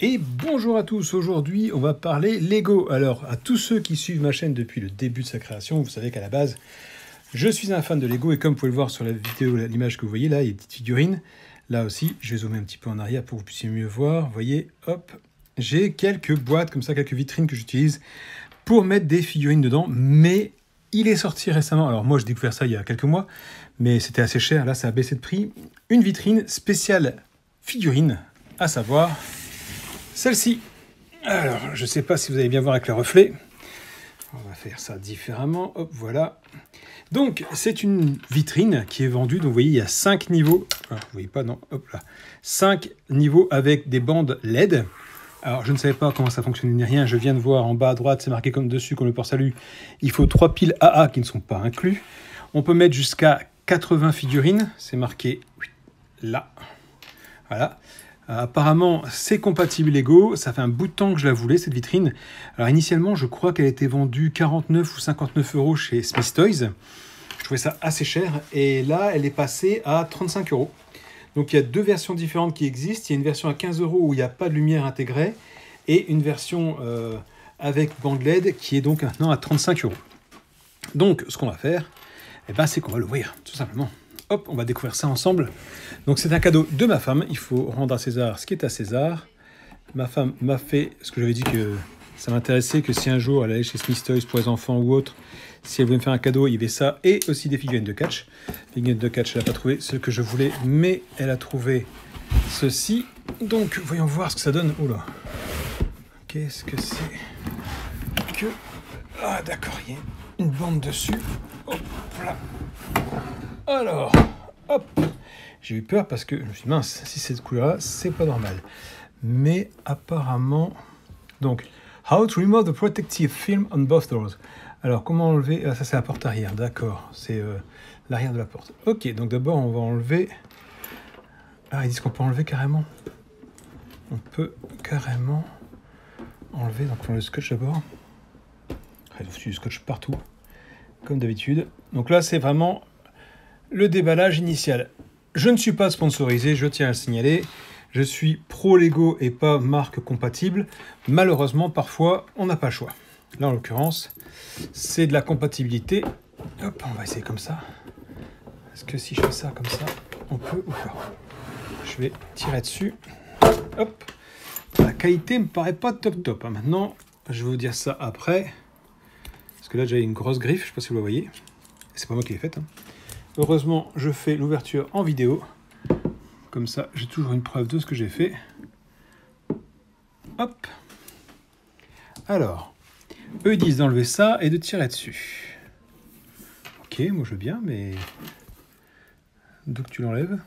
Et bonjour à tous, aujourd'hui on va parler Lego. Alors à tous ceux qui suivent ma chaîne depuis le début de sa création, vous savez qu'à la base je suis un fan de Lego et comme vous pouvez le voir sur la vidéo, l'image que vous voyez là, il y a des petites figurines. Là aussi, je vais zoomer un petit peu en arrière pour que vous puissiez mieux voir. Vous voyez, hop, j'ai quelques boîtes comme ça, quelques vitrines que j'utilise pour mettre des figurines dedans, mais il est sorti récemment, alors moi j'ai découvert ça il y a quelques mois, mais c'était assez cher, là ça a baissé de prix, une vitrine spéciale figurine, à savoir celle-ci. Alors, je ne sais pas si vous allez bien voir avec le reflet. On va faire ça différemment. Hop, voilà. Donc, c'est une vitrine qui est vendue. Donc, vous voyez, il y a 5 niveaux. Alors, vous voyez pas, non. Hop là. 5 niveaux avec des bandes LED. Alors, je ne savais pas comment ça fonctionnait ni rien. Je viens de voir en bas à droite, c'est marqué comme dessus, comme le port-salut. Il faut 3 piles AA qui ne sont pas inclus. On peut mettre jusqu'à 80 figurines. C'est marqué là. Voilà. Apparemment, c'est compatible Lego. Ça fait un bout de temps que je la voulais, cette vitrine. Alors, initialement, je crois qu'elle était vendue 49 ou 59 € chez Smith Toys. Je trouvais ça assez cher. Et là, elle est passée à 35 €. Donc, il y a deux versions différentes qui existent. Il y a une version à 15 € où il n'y a pas de lumière intégrée. Et une version avec bande LED qui est donc maintenant à 35 €. Donc, ce qu'on va faire, eh ben, c'est qu'on va l'ouvrir, tout simplement. Hop, on va découvrir ça ensemble. Donc c'est un cadeau de ma femme. Il faut rendre à César ce qui est à César. Ma femme m'a fait ce que j'avais dit que ça m'intéressait, que si un jour elle allait chez Smith Toys pour les enfants ou autre, si elle voulait me faire un cadeau, il y avait ça et aussi des figurines de catch. Les figurines de catch, elle n'a pas trouvé ce que je voulais, mais elle a trouvé ceci. Donc voyons voir ce que ça donne. Oula, qu'est-ce que c'est que... Ah d'accord, il y a une bande dessus. Hop là. Alors, hop, j'ai eu peur parce que je me suis dit, mince, si c'est de couleur-là, c'est pas normal. Mais apparemment, donc, how to remove the protective film on both doors. Alors, comment enlever, ah, ça c'est la porte arrière, d'accord, c'est l'arrière de la porte. Ok, donc d'abord on va enlever, ah ils disent qu'on peut enlever carrément. On peut carrément enlever, donc on enlève le scotch d'abord. Il faut du scotch partout, comme d'habitude. Donc là c'est vraiment le déballage initial. Je ne suis pas sponsorisé, je tiens à le signaler. Je suis pro Lego et pas marque compatible. Malheureusement, parfois, on n'a pas le choix. Là, en l'occurrence, c'est de la compatibilité. Hop, on va essayer comme ça. Est-ce que si je fais ça comme ça, on peut ou pas? Je vais tirer dessus. Hop. La qualité me paraît pas top. Maintenant, je vais vous dire ça après. Parce que là, j'ai une grosse griffe, je ne sais pas si vous la voyez. C'est pas moi qui l'ai faite. Heureusement, je fais l'ouverture en vidéo. Comme ça, j'ai toujours une preuve de ce que j'ai fait. Hop. Alors, eux ils disent d'enlever ça et de tirer dessus. Ok, moi je veux bien, mais... D'où que tu l'enlèves?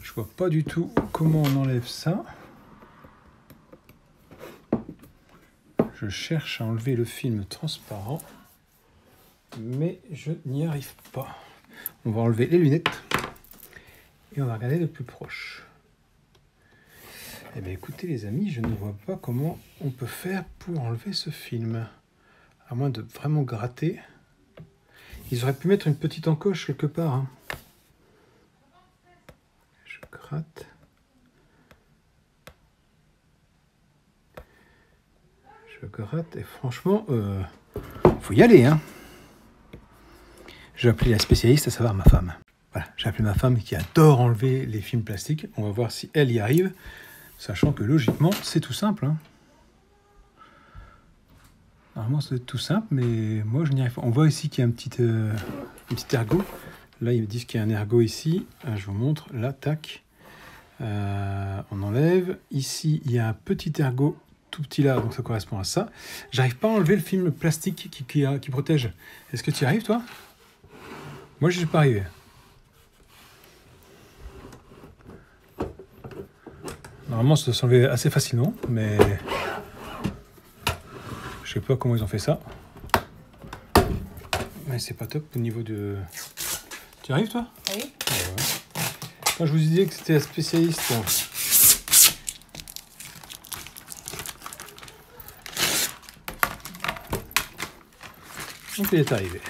Je vois pas du tout comment on enlève ça. Je cherche à enlever le film transparent. Mais je n'y arrive pas. On va enlever les lunettes et on va regarder de plus proche. Eh bien écoutez les amis, je ne vois pas comment on peut faire pour enlever ce film. À moins de vraiment gratter. Ils auraient pu mettre une petite encoche quelque part. Hein. Je gratte. Je gratte et franchement, faut y aller hein. J'ai appelé la spécialiste, à savoir ma femme. Voilà, j'ai appelé ma femme qui adore enlever les films plastiques. On va voir si elle y arrive, sachant que logiquement, c'est tout simple. Hein. Normalement, ça doit être tout simple, mais moi, je n'y arrive pas. On voit ici qu'il y a un petit ergot. Là, ils me disent qu'il y a un ergot ici. Je vous montre. Là, tac. On enlève. Ici, il y a un petit ergot tout petit là, donc ça correspond à ça. J'arrive pas à enlever le film plastique qui protège. Est-ce que tu y arrives, toi ? Moi, je ne suis pas arrivé. Normalement, ça doit s'enlever assez facilement, mais je sais pas comment ils ont fait ça. Mais c'est pas top au niveau de... Tu y arrives, toi? Oui. Ah ouais. Quand je vous disais que c'était la spécialiste... Donc, il est arrivé.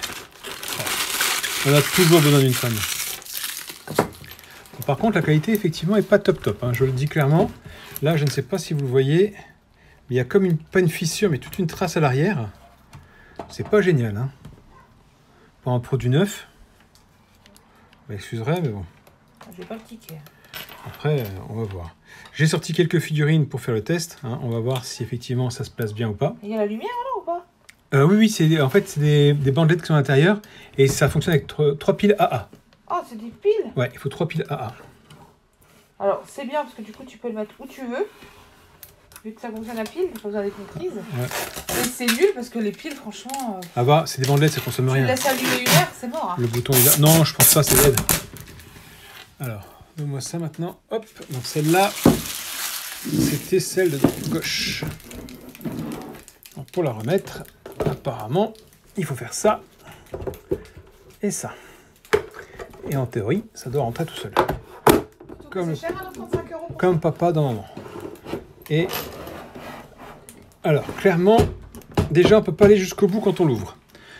On a toujours besoin d'une femme. par contre, la qualité, effectivement, est pas top, hein, je le dis clairement. Là, je ne sais pas si vous le voyez, mais il y a comme pas une fissure, mais toute une trace à l'arrière. C'est pas génial, hein. Pour un produit neuf. Vous m'excuserez, mais bon. Je vais pas le cliquer. Après, on va voir. J'ai sorti quelques figurines pour faire le test, hein. On va voir si effectivement ça se place bien ou pas. Il y a la lumière là ou pas? Oui, en fait, c'est des bandelettes qui sont à l'intérieur et ça fonctionne avec 3 piles AA. Oh, c'est des piles? Ouais, il faut 3 piles AA. Alors, c'est bien parce que du coup, tu peux le mettre où tu veux. Vu que ça fonctionne à pile, il faut besoin des comprises. Ouais. Et c'est nul parce que les piles, franchement. Ah bah, c'est des bandelettes, ça consomme Tu rien. le laisses allumer 1 heure, c'est mort. Hein. Le bouton est là. Non, je pense pas, c'est LED. Alors, donne-moi ça maintenant. Hop, donc celle-là, c'était celle de gauche. Donc, pour la remettre, apparemment, il faut faire ça et ça. Et en théorie, ça doit rentrer tout seul. Comme, c'est cher, alors, 35 € comme papa dans maman. Et alors, clairement, déjà, on peut pas aller jusqu'au bout quand on l'ouvre.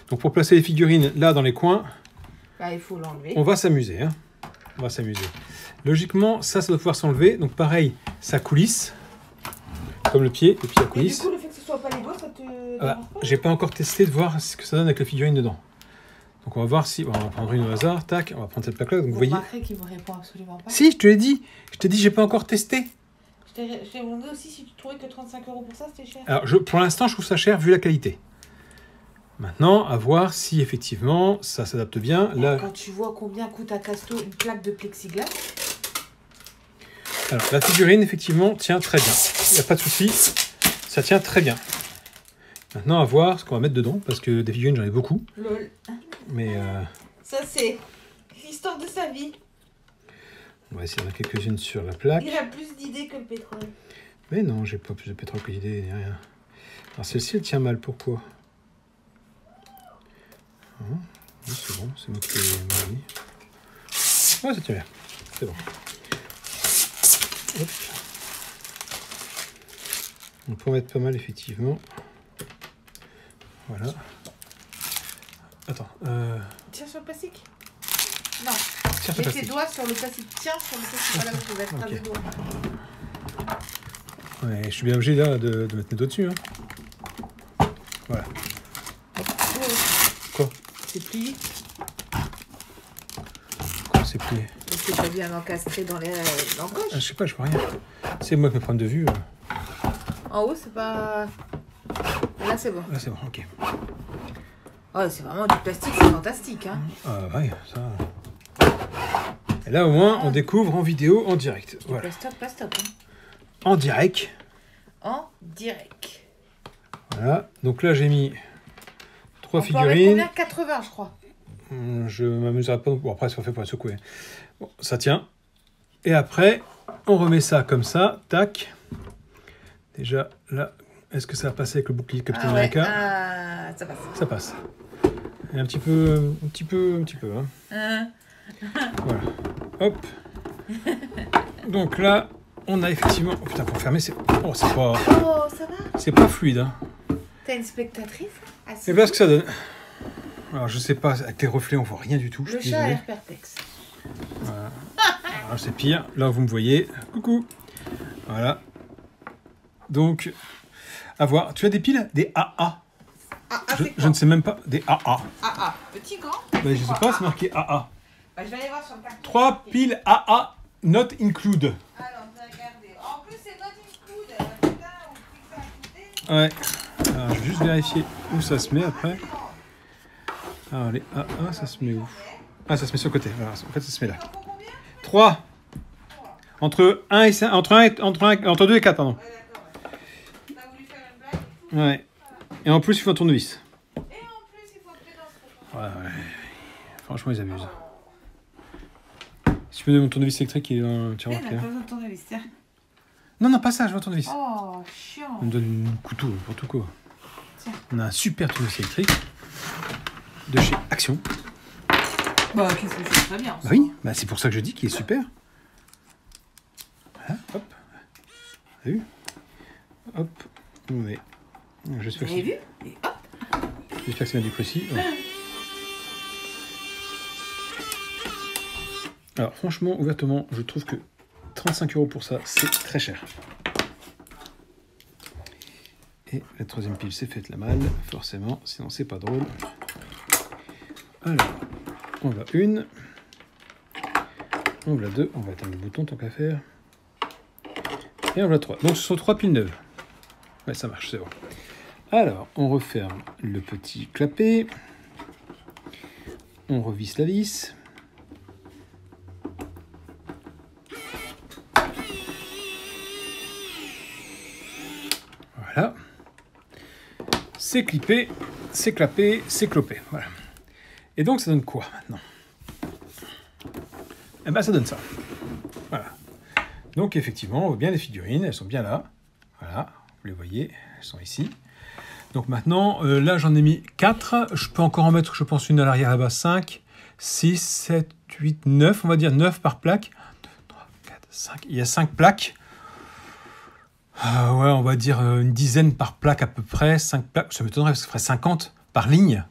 Donc, pour placer les figurines là dans les coins, bah, il faut l'enlever. on va s'amuser. Hein. On va s'amuser. Logiquement, ça doit pouvoir s'enlever. Donc, pareil, ça coulisse. Comme le pied à Et coulisse. du coup, le fait que ce soit pas les doigts, ça te. Voilà. J'ai pas encore testé de voir ce que ça donne avec la figurine dedans. Donc, on va voir si. On va prendre une au hasard. Tac, on va prendre cette plaque-là. Donc, vous voyez. Remarquerez qu'il me répond absolument pas. Si, je te l'ai dit. Je t'ai dit, j'ai pas encore testé. Je t'ai demandé aussi si tu trouvais que 35 € pour ça, c'était cher. Alors, pour l'instant, je trouve ça cher vu la qualité. Maintenant, à voir si effectivement ça s'adapte bien. Là, quand tu vois combien coûte à Casto une plaque de plexiglas. alors, la figurine, effectivement, tient très bien. Il n'y a pas de souci. Ça tient très bien. Maintenant, à voir ce qu'on va mettre dedans, parce que des figurines, j'en ai beaucoup. Lol. Mais Ça, c'est l'histoire de sa vie. on va essayer d'en mettre quelques-unes sur la plaque. Il a plus d'idées que le pétrole. Mais non, j'ai pas plus de pétrole que d'idées, ni rien. Alors, celle-ci, elle tient mal. Pourquoi? Oui, c'est bon, c'est moi qui ai mal mis. Ouais, ça tient bien. C'est bon. Hop. On peut en mettre pas mal, effectivement. Voilà. Attends. Tiens sur le plastique. Non. Tiens, Mets ça tes doigts sur le plastique. Tiens sur le plastique. Voilà, vous pouvez être Ok. des doigts. Ouais, je suis bien obligé là de mettre mes doigts dessus. Hein. Voilà. Quoi? C'est plié. Quoi, c'est plié? Parce que t'as bien encastré dans l'encoche. Ah, je sais pas, je vois rien. C'est moi qui me prends de vue. En haut, c'est pas. Là, c'est bon. Là, c'est bon, ok. Oh, c'est vraiment du plastique, c'est fantastique. Hein. Ah, ouais, ça. Et là, au moins, on découvre en vidéo, en direct. Voilà. Plastoc. Hein. En direct. En direct. Voilà. Donc là, j'ai mis 3 On peut en mettre figurines. combien? 80, je crois. Je m'amuserai pas. Bon, après, c'est pas fait pour être secoué. Bon, ça tient. Et après, on remet ça comme ça. Tac. Déjà, là, est-ce que ça va passer avec le bouclier Captain America? Ah, ça passe. Ça passe. Et un petit peu. Hein. Voilà. Hop. Donc là, on a effectivement. Oh putain, pour fermer, c'est. Oh, c'est pas. Oh, ça va? C'est pas fluide. Hein. T'as une spectatrice? Et voilà ce que ça donne. Alors, je sais pas, avec les reflets, on voit rien du tout. Je Le suis chat a désolé. l'air perplexe. Voilà. Alors, c'est pire. Là, vous me voyez. Coucou. Voilà. Donc, à voir. Tu as des piles? Des AA. Je ne sais même pas. Des AA. Ah, petit grand? Mais je sais pas, c'est marqué AA. Bah, je vais aller voir sur le paquet. 3 piles AA, not include. Alors, on va regarder. En plus, c'est not include. Putain, on fait que ça à Ouais. Alors, je vais juste vérifier où ça se met après. Alors, les AA, ça se met où? Ah, ça se met sur le côté. Voilà. En fait, ça se met là. 3. Entre 1 et 5. Entre 2 et 4, pardon. Ouais, d'accord. Ouais. T'as voulu faire une blague? Ouais. Et en plus, il faut un tournevis. Et en plus, il faut que dans ce Ouais. Franchement, ils abusent. Si tu veux donner mon tournevis électrique, il est dans le tiroir. Elle n'a pas besoin de tournevis, tiens. Non, pas ça, je veux un tournevis. Oh, chiant. On me donne un couteau, n'importe quoi. Tiens. On a un super tournevis électrique de chez Action. Bah, qu'est-ce que c'est très bien. Bah oui, bah c'est pour ça que je dis qu'il est super. Voilà, hop. T'as vu? Hop. Ouais. J'espère Vous avez vu? Et hop. que c'est bien du précis. Ouais. Alors franchement, ouvertement, je trouve que 35 € pour ça, c'est très cher. Et la troisième pile, c'est faite la malle, forcément, sinon c'est pas drôle. Alors, on va une, on va deux, on va atteindre le bouton tant qu'à faire. Et on va 3. Donc ce sont 3 piles neuves. Ouais, ça marche, c'est bon. Alors, on referme le petit clapet. On revisse la vis. Voilà. C'est clippé, c'est clapé, c'est clopé. Voilà. Et donc, ça donne quoi maintenant? Eh bien, ça donne ça. Voilà. Donc, effectivement, on voit bien les figurines, elles sont bien là. Voilà, vous les voyez, elles sont ici. Donc maintenant, là, j'en ai mis 4. Je peux encore en mettre, je pense, une à l'arrière là-bas. 5, 6, 7, 8, 9. On va dire 9 par plaque. 2, 3, 4, 5. Il y a 5 plaques. Ouais, on va dire une dizaine par plaque à peu près. 5 plaques, ça m'étonnerait parce que ça ferait 50 par ligne.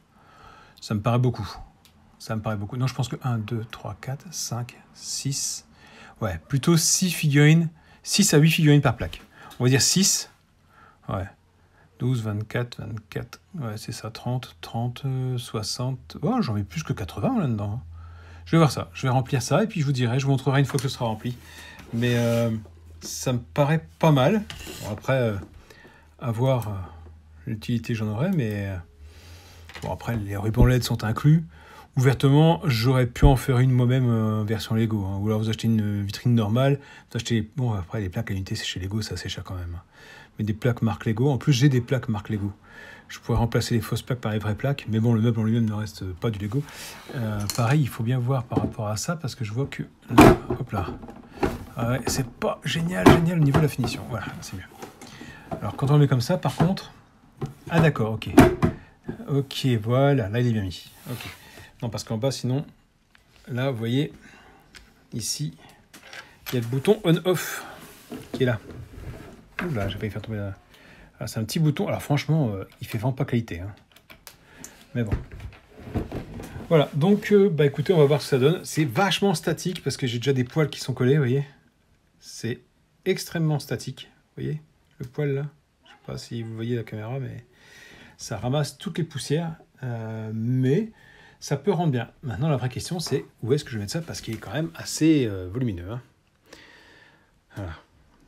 Ça me paraît beaucoup. Ça me paraît beaucoup. Non, je pense que 1, 2, 3, 4, 5, 6... Ouais, plutôt 6 figurines, 6 à 8 figurines par plaque. On va dire 6. Ouais. 12, 24, 24. Ouais, c'est ça. 30, 30, 60. Oh, j'en mets plus que 80 là-dedans. Je vais voir ça. Je vais remplir ça et puis je vous dirai. Je vous montrerai une fois que ce sera rempli. Mais ça me paraît pas mal. Bon, après, à voir l'utilité j'en aurai. Mais bon, après, les rubans LED sont inclus. Ouvertement, j'aurais pu en faire une moi-même version Lego. Hein. Ou alors vous achetez une vitrine normale. Vous achetez... Bon, après, les plaques à l'unité, c'est chez Lego, ça c'est cher quand même. Mais des plaques marque Lego. En plus, j'ai des plaques marque Lego. Je pourrais remplacer les fausses plaques par les vraies plaques. Mais bon, le meuble en lui-même ne reste pas du Lego. Pareil, il faut bien voir par rapport à ça. Parce que je vois que... Là, hop là. Ah ouais, c'est pas génial au niveau de la finition. Voilà, c'est mieux. Alors, quand on le met comme ça, par contre... Ah d'accord, ok. Ok, voilà. Là, il est bien mis. Ok. Non, parce qu'en bas, sinon, là, vous voyez, ici, il y a le bouton on-off qui est là. Oula, j'ai failli faire tomber là. Ah, c'est un petit bouton. Alors, franchement, il fait vraiment pas qualité. Hein. Mais bon. Voilà, donc, bah écoutez, on va voir ce que ça donne. C'est vachement statique parce que j'ai déjà des poils qui sont collés, vous voyez. C'est extrêmement statique. Vous voyez, le poil là. Je sais pas si vous voyez la caméra, mais ça ramasse toutes les poussières. Mais... ça peut rendre bien. Maintenant, la vraie question, c'est où est-ce que je vais mettre ça? Parce qu'il est quand même assez volumineux. Hein. Voilà.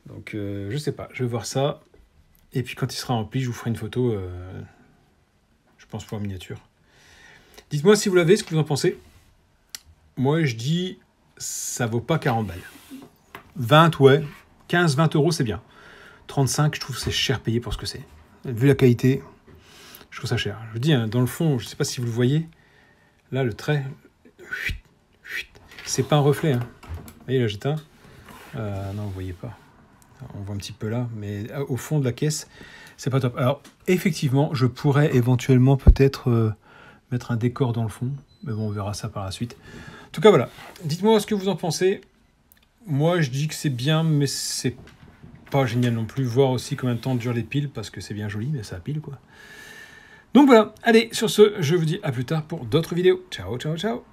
Donc, je sais pas. Je vais voir ça. Et puis, quand il sera rempli, je vous ferai une photo, je pense, pour la miniature. Dites-moi si vous l'avez, ce que vous en pensez. Moi, je dis, ça vaut pas 40 balles. 20, ouais. 15, 20 €, c'est bien. 35, je trouve que c'est cher payé pour ce que c'est. Vu la qualité, je trouve ça cher. Je vous dis, hein, dans le fond, je sais pas si vous le voyez. Là, le trait, c'est pas un reflet. Hein. Vous voyez, là, j'éteins. Non, vous voyez pas. On voit un petit peu là, mais au fond de la caisse, c'est pas top. Alors, effectivement, je pourrais éventuellement peut-être mettre un décor dans le fond, mais bon, on verra ça par la suite. En tout cas, voilà. Dites-moi ce que vous en pensez. Moi, je dis que c'est bien, mais c'est pas génial non plus. Voir aussi combien de temps durent les piles, parce que c'est bien joli, mais ça pile, quoi. Donc voilà, allez, sur ce, je vous dis à plus tard pour d'autres vidéos. Ciao, ciao, ciao.